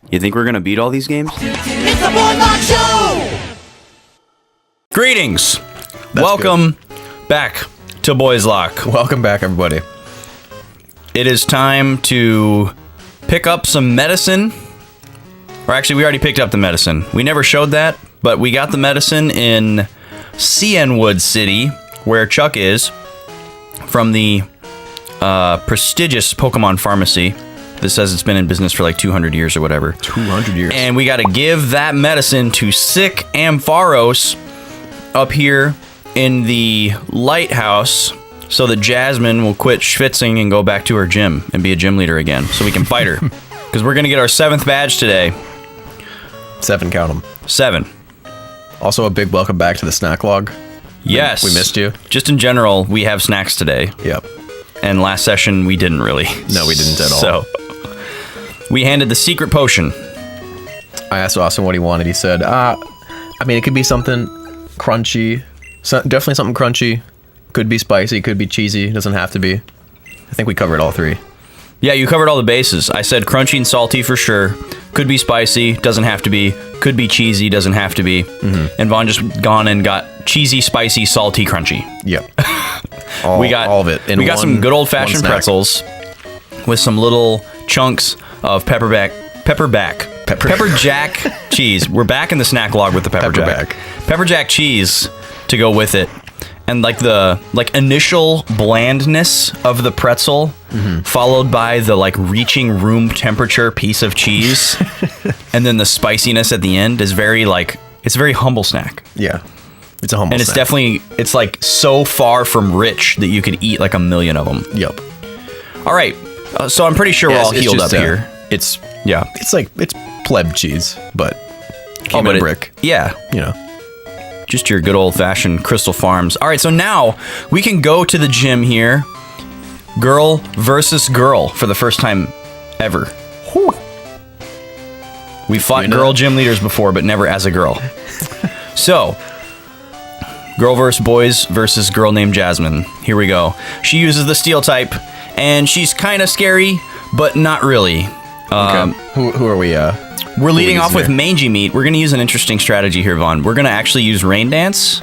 You think we're gonna beat all these games? It's the Boyslocke Show! Greetings! Welcome back to Boyslocke. Welcome back, everybody. It is time to pick up some medicine. Or actually, we already picked up the medicine. We never showed that, but we got the medicine in Cianwood City, where Chuck is, from the prestigious Pokemon Pharmacy. This says it's been in business for like 200 years or whatever. 200 years. And we got to give that medicine to sick Ampharos up here in the lighthouse so that Jasmine will quit schwitzing and go back to her gym and be a gym leader again so we can fight her. Because we're going to get our 7th badge today. 7, count them. 7. Also, a big welcome back to the snack log. Yes. We missed you. Just in general, we have snacks today. Yep. And last session, we didn't really. No, we didn't at all. So, we handed the secret potion. I asked Austin what he wanted. He said, I mean, it could be something crunchy. Definitely something crunchy. Could be spicy, could be cheesy. Doesn't have to be. I think we covered all 3. Yeah, you covered all the bases. I said crunchy and salty for sure. Could be spicy, doesn't have to be. Could be cheesy, doesn't have to be. Mm-hmm. And Vaughn just gone and got cheesy, spicy, salty, crunchy. Yep. We got all of it. We got some good old-fashioned pretzels with some little chunks of pepper jack cheese. We're back in the snack log with the pepper jack cheese to go with it. And like the initial blandness of the pretzel, followed by the like reaching room temperature piece of cheese, and then the spiciness at the end is very like it's a very humble snack. Yeah, it's a humble. And snack. it's definitely like so far from rich that you could eat like a million of them. Yep. All right, so I'm pretty sure we're all healed up here. It's it's pleb cheese, but came in a brick. Yeah, you know. Just your good old-fashioned Crystal Farms. All right, so now we can go to the gym here. Girl versus girl for the first time ever. Whew. We fought girl gym leaders before, but never as a girl. So, girl versus boys versus girl named Jasmine. Here we go. She uses the steel type, and she's kind of scary, but not really. Okay. Who are we? We're leading off with Mangy Meat. We're going to use an interesting strategy here, Vaughn. We're going to actually use Rain Dance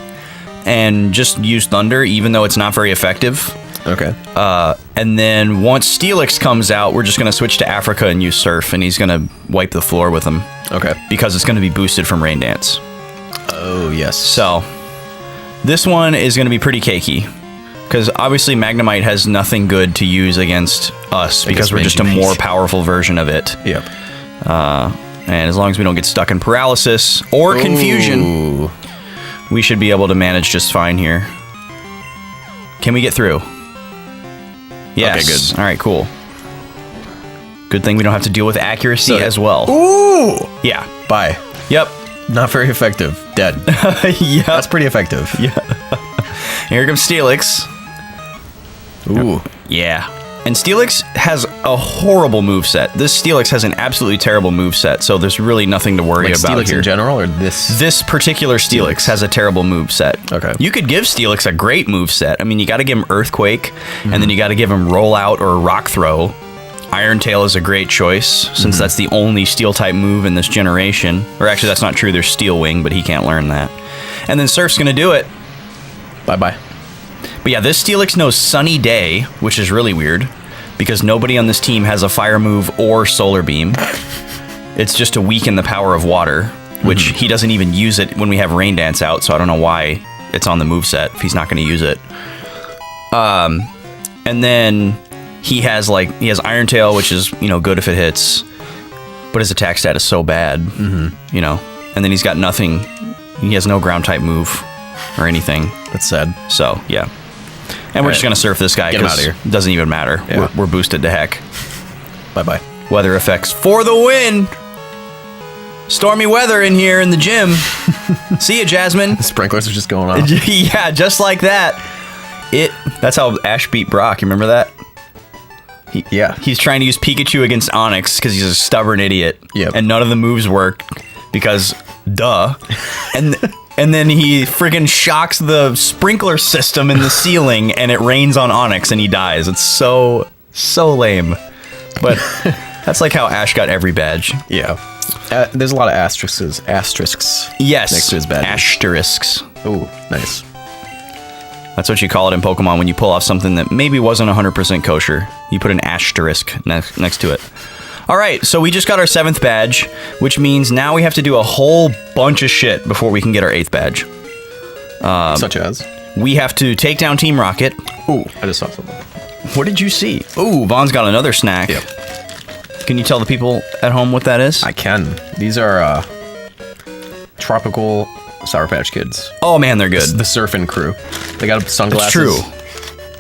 and just use Thunder, even though it's not very effective. Okay. And then once Steelix comes out, we're just going to switch to Africa and use Surf, and he's going to wipe the floor with him. Okay. Because it's going to be boosted from Rain Dance. Oh, yes. So, this one is going to be pretty cakey. Because obviously Magnemite has nothing good to use against us because we're just a more powerful version of it. Yep. And as long as we don't get stuck in paralysis or confusion, we should be able to manage just fine here. Can we get through? Yes. Okay, good. All right, cool. Good thing we don't have to deal with accuracy as well. Ooh! Yeah. Bye. Yep. Not very effective. Dead. Yeah. That's pretty effective. Yeah. Here comes Steelix. Ooh. Yeah. And Steelix has a horrible moveset. This Steelix has an absolutely terrible moveset, so there's really nothing to worry about Steelix here. in general, or this? This particular Steelix has a terrible moveset. Okay. You could give Steelix a great moveset. I mean, you got to give him Earthquake, and then you got to give him Rollout or Rock Throw. Iron Tail is a great choice, since that's the only Steel-type move in this generation. Or actually, that's not true. There's Steel Wing, but he can't learn that. And then Surf's going to do it. Bye-bye. But yeah, this Steelix knows Sunny Day, which is really weird, because nobody on this team has a Fire move or Solar Beam. It's just to weaken the power of Water, which he doesn't even use it when we have Rain Dance out, so I don't know why it's on the moveset if he's not going to use it. And then he has Iron Tail, which is, good if it hits, but his attack stat is so bad, and then he's got nothing. He has no ground-type move or anything. That's sad. So, yeah. And we're just going to surf this guy because it doesn't even matter. Yeah. We're boosted to heck. Bye-bye. Weather effects for the win. Stormy weather in here in the gym. See ya, Jasmine. The sprinklers are just going off. Yeah, just like that. That's how Ash beat Brock. You remember that? He's trying to use Pikachu against Onix because he's a stubborn idiot. Yep. And none of the moves work because, duh. And then he friggin' shocks the sprinkler system in the ceiling and it rains on Onix and he dies. It's so lame. But That's like how Ash got every badge. Yeah. There's a lot of asterisks. Yes. Next to his badge. Ash-terisks. Oh, nice. That's what you call it in Pokemon when you pull off something that maybe wasn't 100% kosher. You put an Ash-terisk next to it. All right, so we just got our 7th badge, which means now we have to do a whole bunch of shit before we can get our 8th badge. Such as? We have to take down Team Rocket. Ooh, I just saw something. What did you see? Ooh, Vaughn's got another snack. Yep. Can you tell the people at home what that is? I can. These are tropical Sour Patch Kids. Oh man, they're good. The surfing crew. They got sunglasses. That's true.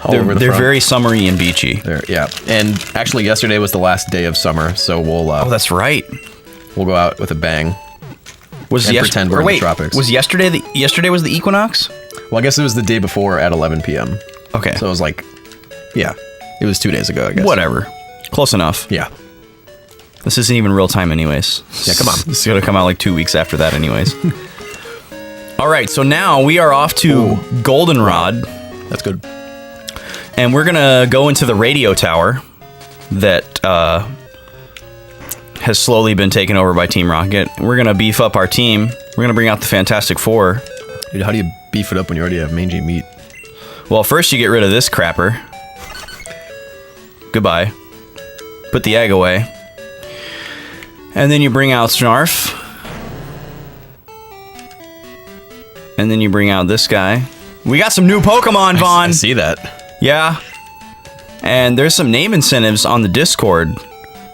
All over the They're front. very summery and beachy. Yeah. And actually, yesterday was the last day of summer, so we'll Oh, that's right. we'll go out with a bang. Was And pretend we're in the tropics. Was yesterday was the equinox? Well, I guess it was the day before at 11 p.m. Okay. So it was like, yeah, it was 2 days ago, I guess. Whatever. Close enough. Yeah. This isn't even real time anyways. Yeah, come on. This is going to come out like 2 weeks after that anyways. All right, so now we are off to Goldenrod. That's good. And we're going to go into the radio tower that has slowly been taken over by Team Rocket. We're going to beef up our team. We're going to bring out the Fantastic Four. Dude, how do you beef it up when you already have mangy meat? Well, first you get rid of this crapper. Goodbye. Put the egg away. And then you bring out Snarf. And then you bring out this guy. We got some new Pokemon, Vaughn! I see that. Yeah. And there's some name incentives on the Discord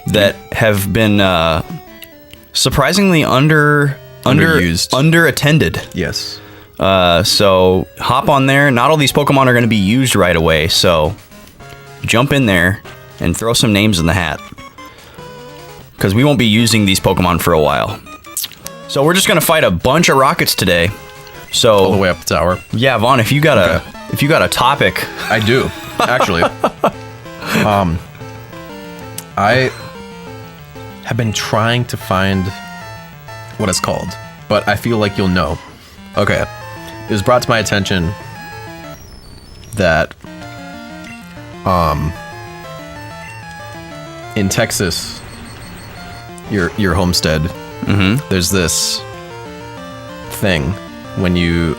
that have been surprisingly underattended. Yes. So hop on there. Not all these Pokemon are going to be used right away, so jump in there and throw some names in the hat. Because we won't be using these Pokemon for a while. So we're just going to fight a bunch of Rockets today. So All the way up the tower. yeah, Vaughn, if you got a topic, I do, actually. I have been trying to find what it's called, but I feel like you'll know. Okay. It was brought to my attention that in Texas, your homestead, there's this thing when you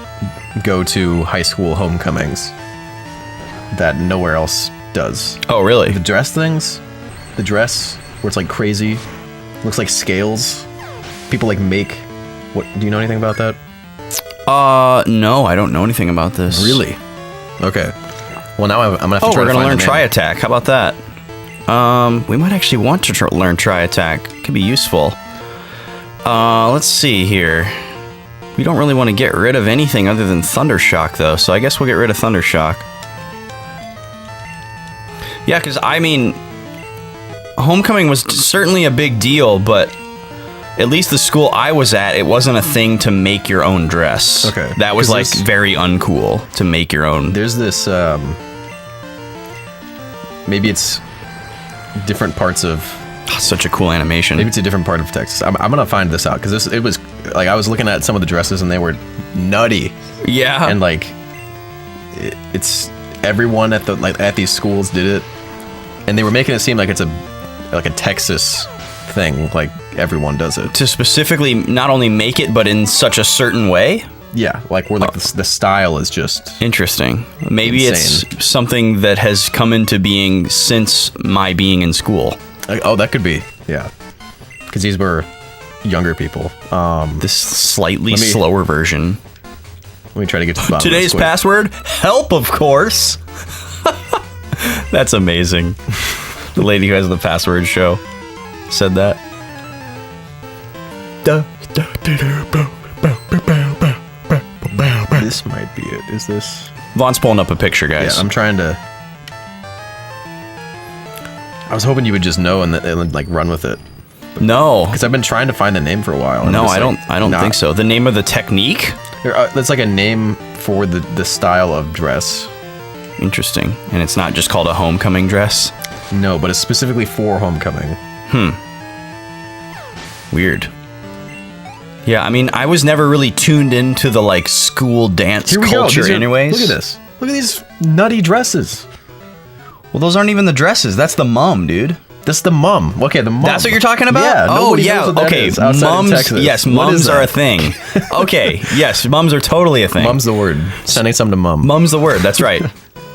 go to high school homecomings that nowhere else does. oh really? The dress things, the dress where it's like crazy, looks like scales. People like make. What? Do you know anything about that? No, I don't know anything about this. Really? Okay. Well, now I'm gonna have to Oh, try we're to gonna learn find the name. Tri-Attack. How about that? We might actually want to learn Tri-Attack. Could be useful. Let's see here. We don't really want to get rid of anything other than Thundershock, though, so I guess we'll get rid of Thundershock. Yeah, because, I mean, homecoming was certainly a big deal, but at least the school I was at, it wasn't a thing to make your own dress. Okay. That was, 'Cause like, this- very uncool to make your own. There's this. Maybe it's different parts of. Such a cool animation. Maybe it's a different part of Texas. I'm gonna find this out because it was like I was looking at some of the dresses and they were nutty. Yeah. And like it's everyone at these schools did it, and they were making it seem like it's a Texas thing, like everyone does it. to specifically not only make it, but in such a certain way. Yeah, like where like the style is just Interesting. Maybe Insane. it's something that has come into being since my being in school. like, oh, that could be, yeah, because these were younger people. This slightly Let me- slower version. Let me try to get to the bottom of Today's this quick. password, help, of course. That's amazing. The lady who has the password show said that. This might be it. Is this? Vaughn's pulling up a picture, Yeah, guys. I'm trying to. I was hoping you would just know and like run with it, No. because I've been trying to find the name for a while. and No, I'm just I like, don't nah. think so. The name of the technique? It's like a name for the style of dress. Interesting. And it's not just called a homecoming dress? No, but it's specifically for homecoming. Weird. Yeah, I mean, I was never really tuned into the, like, school dance culture anyways. Look at this. Look at these nutty dresses. Well, those aren't even the dresses. That's the mum, dude. This is the mum. Okay, the mum. That's what you're talking about? Yeah. Oh, nobody yeah. knows what that Okay. is outside of Mums. Texas. Yes, What is mums are a that? thing. Okay. Yes, mums are totally a thing. Mum's the word. Sending some to mum. Mum's the word. That's right.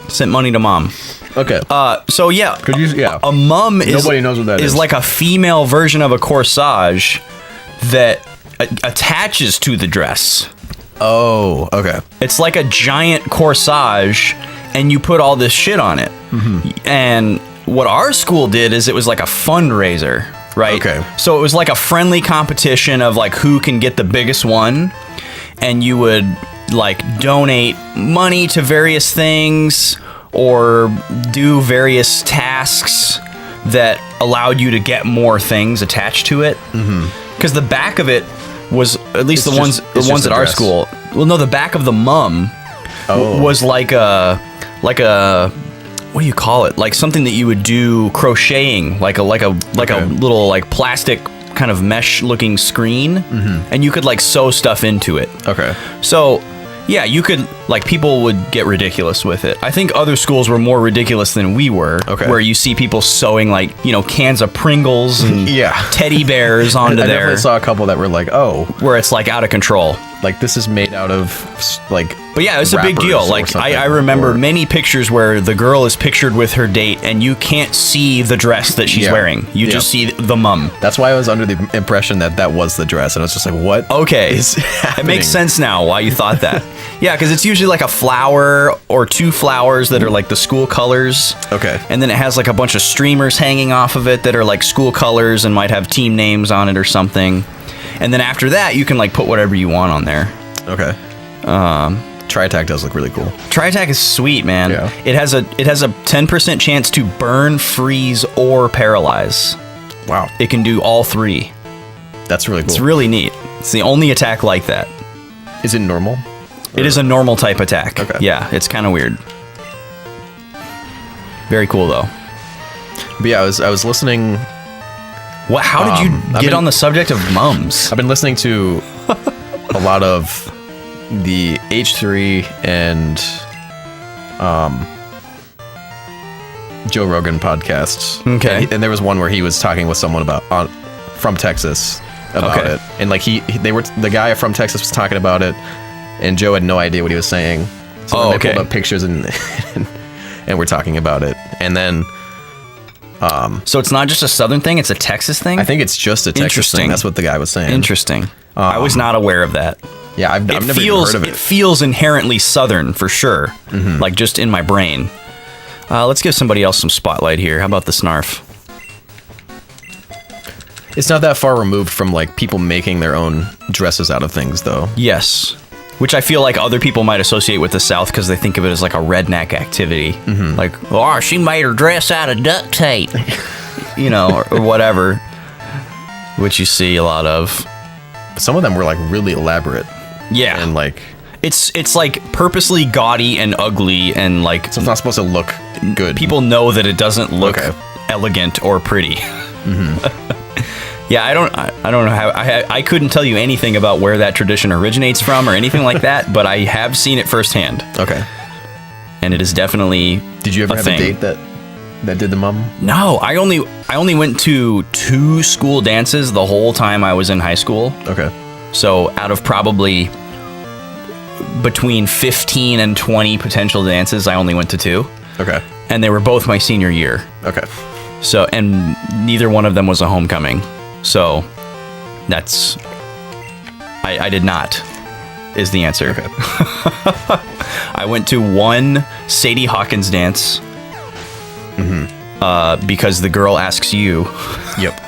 Sent money to mom. Okay. So yeah, Could you? Yeah. a mum is Nobody knows what that is. like a female version of a corsage that attaches to the dress. Oh. Okay. It's like a giant corsage, and you put all this shit on it. And what our school did is it was like a fundraiser, right? Okay. So it was like a friendly competition of like who can get the biggest one, and you would like donate money to various things or do various tasks that allowed you to get more things attached to it. Because the back of it was, at least It's the just- ones it's just at a our dress. school. Well, no, the back of the mum was like a what do you call it? Like something that you would do crocheting, like a little like plastic kind of mesh looking screen, and you could like sew stuff into it. Okay. So yeah, you could like people would get ridiculous with it. I think other schools were more ridiculous than we were. Okay. Where you see people sewing like cans of Pringles and Yeah. teddy bears onto I there, definitely saw a couple that were like, oh, where it's like out of control. like this is made out of like. But yeah, it's a big deal. wrappers or Like something, I remember or- many pictures where the girl is pictured with her date, and you can't see the dress that she's Yeah. wearing. You Yeah. just see the mum. That's why I was under the impression that that was the dress, and I was just like, what? Okay, is it happening? makes sense now why you thought that. Yeah, because it's usually like a flower or two flowers that are like the school colors. Okay. And then it has like a bunch of streamers hanging off of it that are like school colors and might have team names on it or something. And then after that, you can like put whatever you want on there. Okay. Tri-Tac does look really cool. Tri-Tac is sweet, man. Yeah. It has a 10% chance to burn, freeze, or paralyze. Wow. It can do all three. That's really cool. It's really neat. It's the only attack like that. Is it normal? It is a normal type attack. Okay. Yeah, it's kind of weird. Very cool though. But yeah, I was listening. What? How did you I've get been- on the subject of mums? I've been listening to a lot of the H3 and Joe Rogan podcasts. Okay. And there was one where he was talking with someone from Texas about Okay. it, and like the guy from Texas was talking about it, and Joe had no idea what he was saying. So Oh, then they okay. pulled up pictures and and we're talking about it, and then So it's not just a Southern thing; it's a Texas thing. I think it's just a Texas Interesting. thing. That's what the guy was saying. Interesting. I was not aware of that. Yeah, I've never even heard of It it. feels inherently Southern for sure. Like just in my brain. Let's give somebody else some spotlight here. How about the Snarf? It's not that far removed from like people making their own dresses out of things, though. Yes. Which I feel like other people might associate with the South because they think of it as like a redneck activity. Like, oh, she made her dress out of duct tape. Or whatever. Which you see a lot of. But some of them were like really elaborate Yeah. and like It's like purposely gaudy and ugly and like so it's not supposed to look good. people know that it doesn't look Okay. elegant or pretty. Yeah, I don't know how I couldn't tell you anything about where that tradition originates from or anything like that, but I have seen it firsthand, Okay. and it is definitely. Did you ever have thing. a date that did the mum? No, I only went to 2 school dances the whole time I was in high school. Okay. So out of probably between 15 and 20 potential dances, I only went to 2, Okay. and they were both my senior year. Okay. So, and neither one of them was a homecoming. So, that's... I did not, is the answer. Okay. I went to 1 Sadie Hawkins dance. Because the girl asks you. Yep.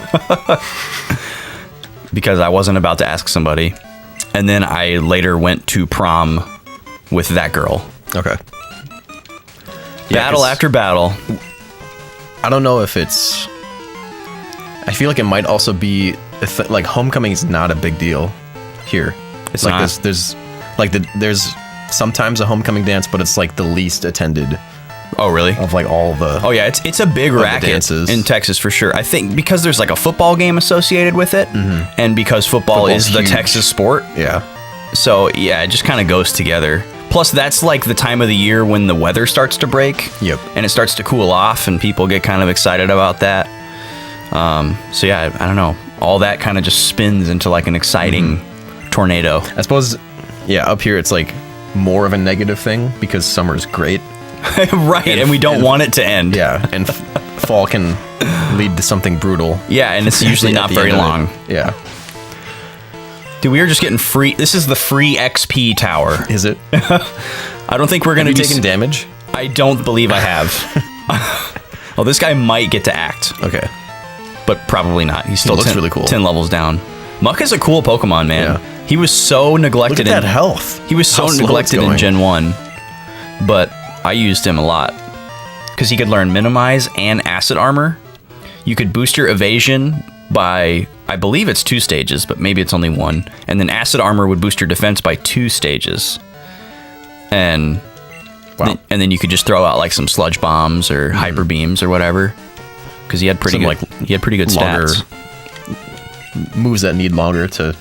Because I wasn't about to ask somebody. And then I later went to prom with that girl. Okay. Battle 'cause after battle. I don't know if it's. I feel like it might also be like homecoming is not a big deal here. It's like not. there's sometimes a homecoming dance, but it's like the least attended Oh, really? of like all the. Oh yeah, it's a big the racket dances. in Texas for sure. I think because there's like a football game associated with it, and because football Football's is the huge. Texas sport, Yeah. so yeah, it just kind of goes together. Plus, that's like the time of the year when the weather starts to break, Yep. and it starts to cool off, and people get kind of excited about that. So yeah, I don't know. All that kind of just spins into like an exciting tornado. I suppose, yeah, up here it's like more of a negative thing because summer's great. Right, and we don't want it to end. Yeah, and fall can lead to something brutal. Yeah, and it's usually not very long. Yeah. Dude, we are just getting free. This is the free XP tower. Is it? I don't think we're going to Have be you taken damage? I don't believe I have. Well, this guy might get to act, Okay. but probably not. He's still looks really cool. 10 levels down. Muck is a cool Pokemon, man. Yeah. He was so neglected. Look at that health. He was so How slow neglected it's in going. Gen 1, but I used him a lot because he could learn Minimize and Acid Armor. You could boost your evasion by, I believe it's 2 stages, but maybe it's only 1. And then Acid Armor would boost your defense by 2 stages. And Wow. and then you could just throw out like some Sludge Bombs or Hyper Beams or whatever, because he had pretty Some, good, like, he had pretty good longer stats. moves that need longer to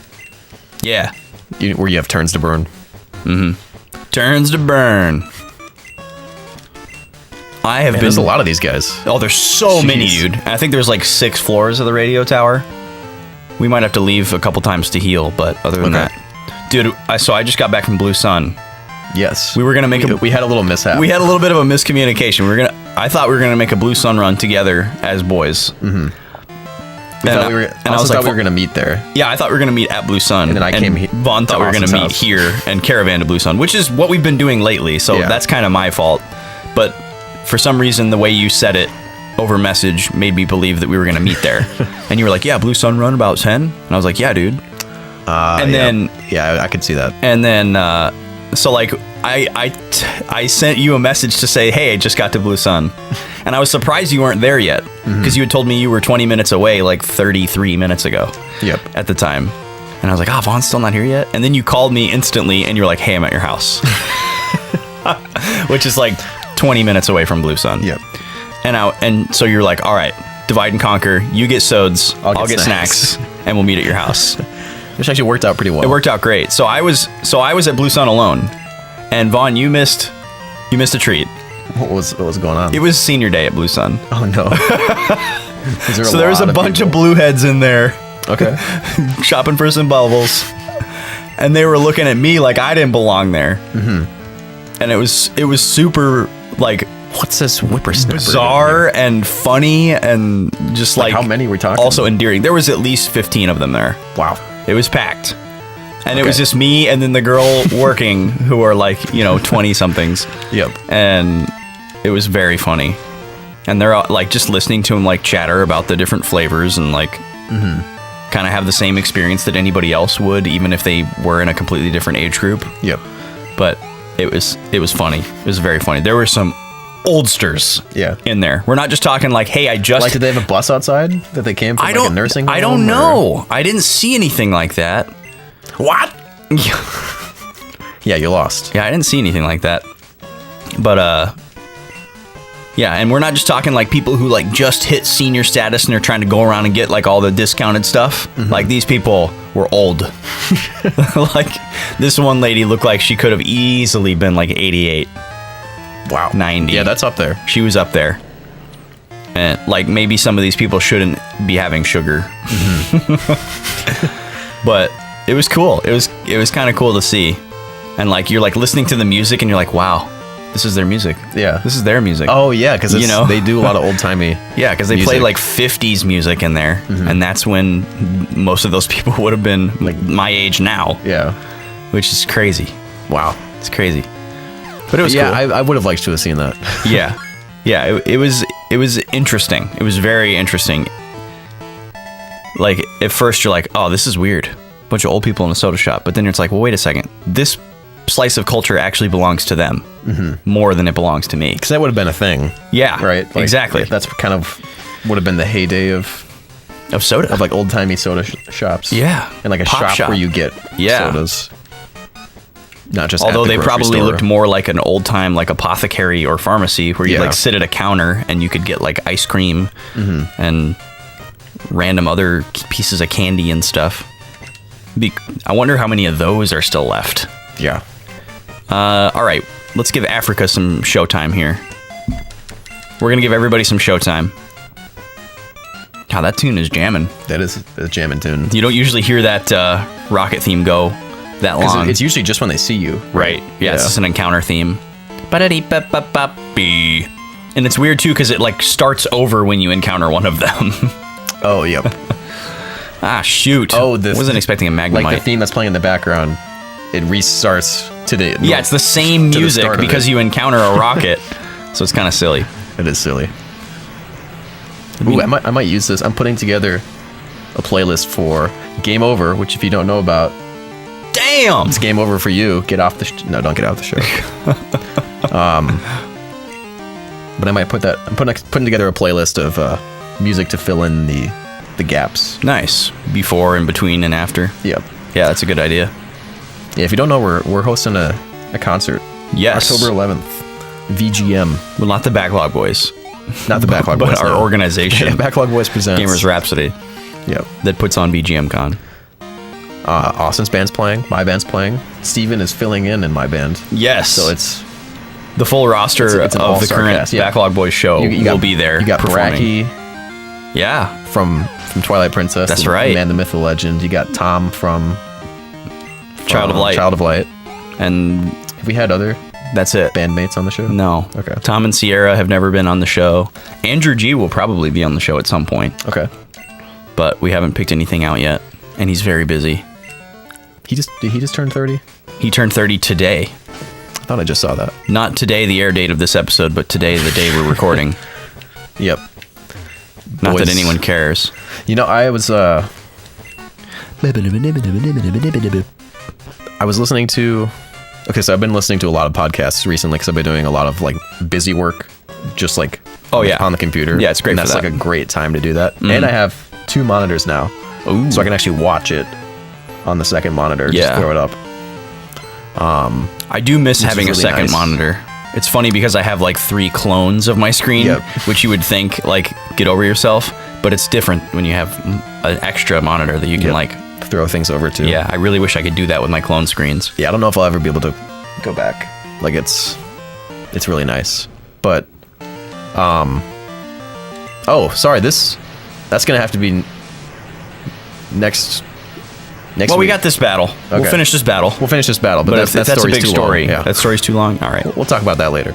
Yeah, where you have turns to burn. turns to burn. I have Man, been. there's a lot of these guys. Oh, there's so many, Jeez. dude. I think there's like 6 floors of the radio tower. We might have to leave a couple times to heal, but other than Okay. that, dude, I just got back from Blue Sun. Yes. We were gonna make we had a little mishap. We had a little bit of a miscommunication. I thought we were gonna make a Blue Sun run together as boys. we thought we were, and I was thought like, we were going to meet there. Yeah, I thought we were gonna meet at Blue Sun, And then I came Vaughn thought to we were gonna Austin's meet house. here and caravan to Blue Sun, which is what we've been doing lately. So Yeah. that's kind of my fault. But for some reason, the way you said it over message made me believe that we were gonna meet there. And you were like, "Yeah, Blue Sun run about 10," and I was like, "Yeah, dude." And then Yeah, I could see that. And then, so like, I sent you a message to say, hey, I just got to Blue Sun. And I was surprised you weren't there yet, because you had told me you were 20 minutes away like 33 minutes ago. Yep. At the time. And I was like, Vaughn's still not here yet? And then you called me instantly, and you were like, hey, I'm at your house. Which is like 20 minutes away from Blue Sun. Yep. And so you're like, all right, divide and conquer. You get sods, I'll get snacks, and we'll meet at your house. Which actually worked out pretty well. It worked out great. So I was at Blue Sun alone, and Vaughn, you missed a treat. What was going on? It was senior day at Blue Sun. Oh no. So there was a bunch of blue heads in there Okay. shopping for some bubbles, and they were looking at me like I didn't belong there. Mm-hmm. And it was super like What's this whippersnapper? bizarre and funny and just like how many were we talking? also endearing. There was at least 15 of them there. Wow. It was packed. And it was Okay. just me and then the girl working who are like, 20 somethings. Yep. And it was very funny. And they're like just listening to him like chatter about the different flavors and like kind of have the same experience that anybody else would, even if they were in a completely different age group. Yep. But it was funny. It was very funny. There were some oldsters Yeah. in there. We're not just talking like, hey, I just... Like, did they have a bus outside that they came from? I like don't, a nursing home? I don't or- know. I didn't see anything like that. What? Yeah, you lost. Yeah, I didn't see anything like that. But, yeah, and we're not just talking like people who like just hit senior status and they're trying to go around and get like all the discounted stuff. Like these people were old. Like this one lady looked like she could have easily been like 88, Wow. 90. Yeah, that's up there. She was up there. And like maybe some of these people shouldn't be having sugar. But it was cool. It was kind of cool to see. And like you're like listening to the music and you're like, wow, this is their music. Yeah. This is their music. Oh yeah, because You know? they do a lot of old timey. Yeah, because they play like 50s music in there. And that's when most of those people would have been like my age now, Yeah. which is crazy. Wow. It's crazy. But it was Yeah, cool. I would have liked to have seen that. Yeah. Yeah, it was interesting. It was very interesting. Like at first you're like, "Oh, this is weird. Bunch of old people in a soda shop." But then it's like, "Well, wait a second. This slice of culture actually belongs to them more than it belongs to me." Because that would have been a thing, Yeah. right? Like, exactly. That's kind of would have been the heyday of Soda. like old timey soda shops. Yeah. And like a Pop shop where you get Yeah. sodas. Not just Although at the they grocery probably store. looked more like an old time like apothecary or pharmacy where you Yeah. like sit at a counter and you could get like ice cream and random other pieces of candy and stuff. I wonder how many of those are still left. Yeah. All right, let's give Africa some showtime here. We're gonna give everybody some showtime. God, that tune is jamming. That is a jamming tune. You don't usually hear that rocket theme go that long. It's usually just when they see you. Right. Yeah, it's just an encounter theme. Ba-da-dee-ba-ba-ba-bee. And it's weird too because it like starts over when you encounter one of them. Oh, yep. Ah, shoot. Oh, wasn't expecting a Magnemite. Like the theme that's playing in the background, it restarts to the... Yeah, it's the same to the music start of because it. you encounter a rocket. So it's kind of silly. It is silly. Ooh, I might use this. I'm putting together a playlist for Game Over, which if you don't know about, Damn! it's Game Over for you. Get off the... No, don't get off the show. But I might put that... I'm putting together a playlist of music to fill in the gaps. Nice. Before and between and after. Yep. Yeah, that's a good idea. Yeah, if you don't know, we're hosting a concert. Yes. October 11th. VGM. Well, not the Backlog Boys, Not the Backlog but Boys. our no. organization, Backlog Boys presents. Gamers Rhapsody, Yep. that puts on BGM Con. Austin's band's playing. My band's playing. Steven is filling in my band. Yes. So it's the full roster it's an of the all-star current cast, yeah. Backlog Boys show will be there. You got performing. Bracky Yeah. from Twilight Princess. That's the right. Man, the Myth, the Legend. You got Tom from Child of Light. Child of Light. And Have we had other that's it. bandmates on the show? No. Okay. Tom and Sierra have never been on the show. Andrew G will probably be on the show at some point, Okay. but we haven't picked anything out yet. And he's very busy. Did he just turn 30? He turned 30 today. I thought I just saw that. Not today, the air date of this episode, but today, the day we're recording. Yep. Not Boys. that anyone cares. You know, I was listening to... Okay, so I've been listening to a lot of podcasts recently because I've been doing a lot of like busy work, just like Oh, yeah. on the computer. Yeah, it's great And for that's that. like a great time to do that. And I have 2 monitors now, Ooh. so I can actually watch it on the second monitor. Yeah. Just throw it up. I do miss having a really second nice. monitor. It's funny because I have like 3 clones of my screen, Yep. which you would think like get over yourself, but it's different when you have an extra monitor that you can Yep. like. Throw things over to. Yeah, I really wish I could do that with my clone screens. Yeah, I don't know if I'll ever be able to go back. Like it's really nice. But oh, sorry, that's gonna have to be next Well, we week. got this battle. We'll Okay. finish this battle. We'll finish this battle, but, But if that that's a story's big too story. long. Yeah. That story's too long. All right. We'll talk about that later.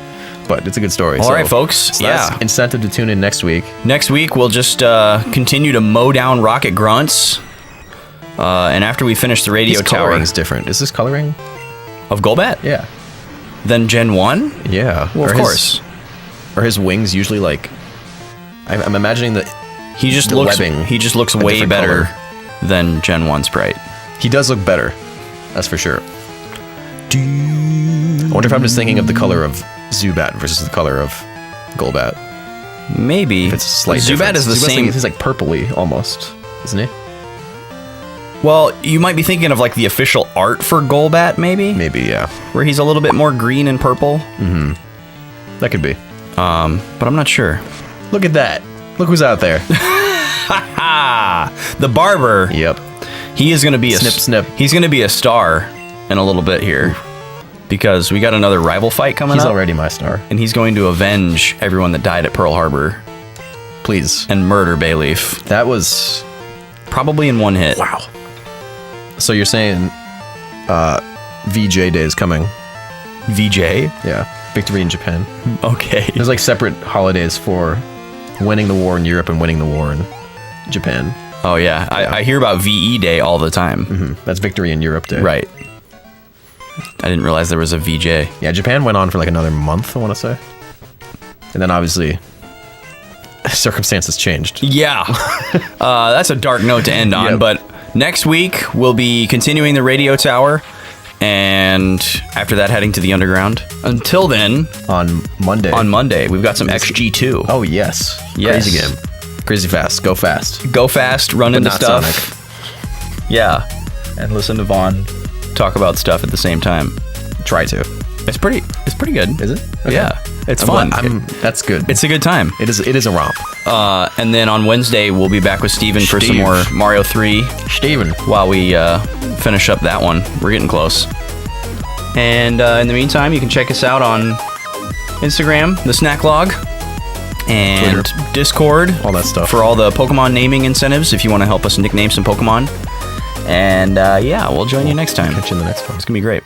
But it's a good story. All right, folks. So that's Yeah. incentive to tune in next week. Next week we'll just continue to mow down rocket grunts. And after we finish the radio His tower coloring is different. Is this coloring? of Golbat, Yeah. then Gen 1? Yeah. Well, of Are his- course. Are his wings usually like... I'm imagining that He just the looks webbing way different better color. than Gen 1 Sprite. he does look better. That's for sure. I wonder if I'm just thinking of the color of Zubat versus the color of Golbat. Maybe. It's a slight Zubat difference. is the Zubat's same. Like, he's like purpley almost, isn't he? Well, you might be thinking of like the official art for Golbat, maybe, Maybe, yeah. where he's a little bit more green and purple. That could be. But I'm not sure. Look at that. Look who's out there. The barber. Yep. He is going to be Snip, snip. He's going to be a star in a little bit here, because we got another rival fight coming He's up, already my star. and he's going to avenge everyone that died at Pearl Harbor Please. and murder Bayleaf, That was... probably in one hit. Wow. So you're saying VJ Day is coming. VJ. Yeah. Victory in Japan. Okay. There's like separate holidays for winning the war in Europe and winning the war in Japan. Oh yeah, I hear about VE Day all the time. That's Victory in Europe Day. Right. I didn't realize there was a VJ. Yeah, Japan went on for like another month, I want to say. And then obviously circumstances changed. Yeah. That's a dark note to end on, Yep. but next week we'll be continuing the radio tower, and after that heading to the underground. Until then, On Monday. we've got some XG2. Oh, yes. Yes. Crazy game. Crazy fast. Go fast. Go fast, run into not stuff. Sonic. Yeah. And listen to Vaughn talk about stuff at the same time. Try to. It's pretty good. Is it? Okay. Yeah. It's fun. That's good. It's a good time. It is a romp. And then on Wednesday, we'll be back with Steven for some Steve. more Mario 3 Steven. while we finish up that one. We're getting close. And in the meantime, you can check us out on Instagram, the Snack Log. and Twitter. Discord. All that stuff. For all the Pokemon naming incentives if you want to help us nickname some Pokemon. And yeah, we'll join you next time. Catch you in the next one. It's going to be great.